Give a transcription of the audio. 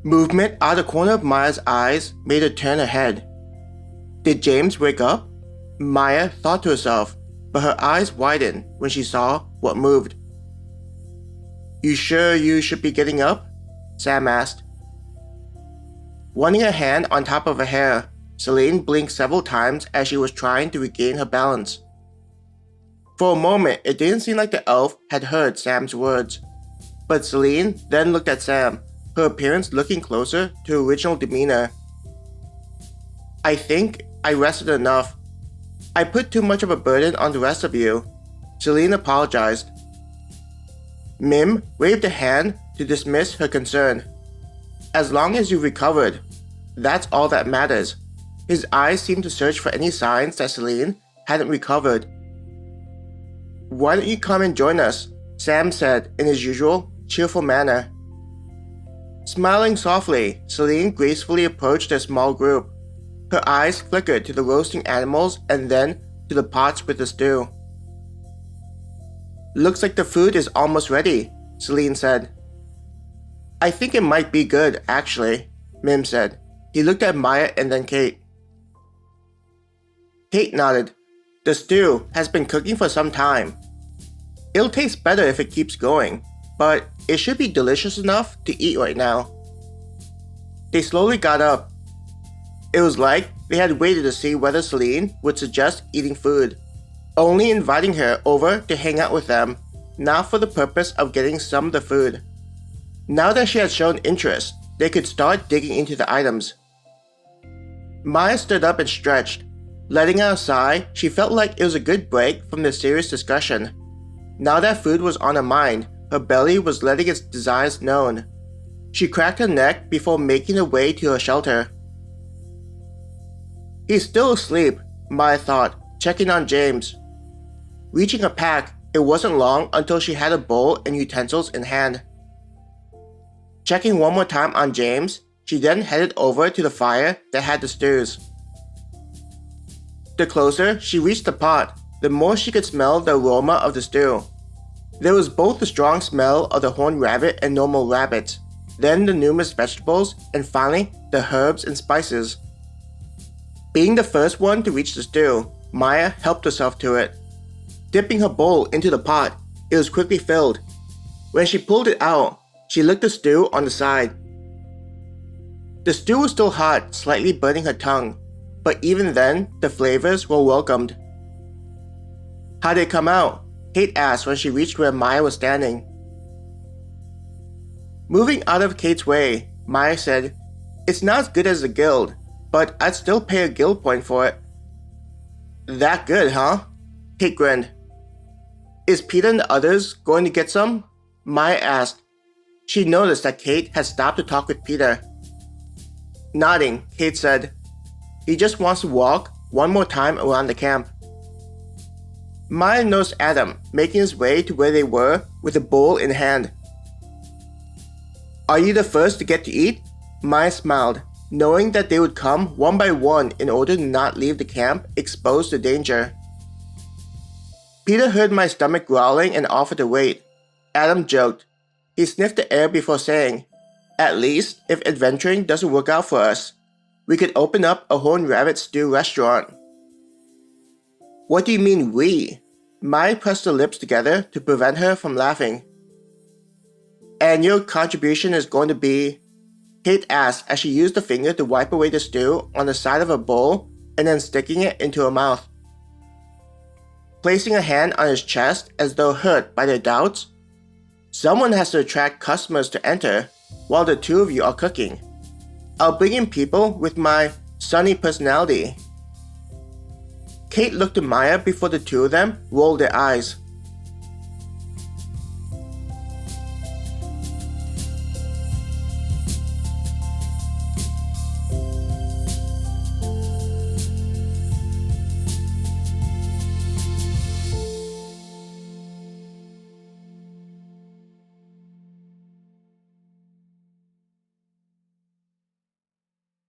Movement out of the corner of Maya's eyes made her turn her head. Did James wake up? Maya thought to herself, but her eyes widened when she saw what moved. You sure you should be getting up? Sam asked. Running her hand on top of her hair, Celine blinked several times as she was trying to regain her balance. For a moment, it didn't seem like the elf had heard Sam's words. But Celine then looked at Sam, her appearance looking closer to her original demeanor. I think I rested enough. I put too much of a burden on the rest of you. Celine apologized. Mim waved a hand to dismiss her concern. As long as you recovered, that's all that matters. His eyes seemed to search for any signs that Celine hadn't recovered. Why don't you come and join us? Sam said in his usual cheerful manner. Smiling softly, Celine gracefully approached their small group. Her eyes flickered to the roasting animals and then to the pots with the stew. Looks like the food is almost ready, Celine said. I think it might be good, actually, Mim said. He looked at Maya and then Kate. Kate nodded. The stew has been cooking for some time. It'll taste better if it keeps going, but it should be delicious enough to eat right now. They slowly got up. It was like they had waited to see whether Celine would suggest eating food, only inviting her over to hang out with them, not for the purpose of getting some of the food. Now that she had shown interest, they could start digging into the items. Maya stood up and stretched. Letting out a sigh, she felt like it was a good break from the serious discussion. Now that food was on her mind, her belly was letting its desires known. She cracked her neck before making her way to her shelter. He's still asleep, Maya thought, checking on James. Reaching a pack, it wasn't long until she had a bowl and utensils in hand. Checking one more time on James, she then headed over to the fire that had the stews. The closer she reached the pot, the more she could smell the aroma of the stew. There was both the strong smell of the horned rabbit and normal rabbits, then the numerous vegetables, and finally the herbs and spices. Being the first one to reach the stew, Maya helped herself to it. Dipping her bowl into the pot, it was quickly filled. When she pulled it out, she licked the stew on the side. The stew was still hot, slightly burning her tongue, but even then, the flavors were welcomed. How did it come out? Kate asked when she reached where Maya was standing. Moving out of Kate's way, Maya said, It's not as good as the guild, but I'd still pay a guild point for it. That good, huh? Kate grinned. Is Peter and the others going to get some? Maya asked. She noticed that Kate had stopped to talk with Peter. Nodding, Kate said, He just wants to walk one more time around the camp. Maya noticed Adam making his way to where they were with a bowl in hand. Are you the first to get to eat? Maya smiled, knowing that they would come one by one in order to not leave the camp exposed to danger. Peter heard my stomach growling and offered to wait. Adam joked. He sniffed the air before saying, At least, if adventuring doesn't work out for us, we could open up a horned rabbit stew restaurant. What do you mean we? Maya pressed her lips together to prevent her from laughing. And your contribution is going to be? Kate asked as she used a finger to wipe away the stew on the side of her bowl and then sticking it into her mouth. Placing a hand on his chest as though hurt by their doubts, someone has to attract customers to enter while the two of you are cooking. I'll bring in people with my sunny personality. Kate looked at Maya before the two of them rolled their eyes.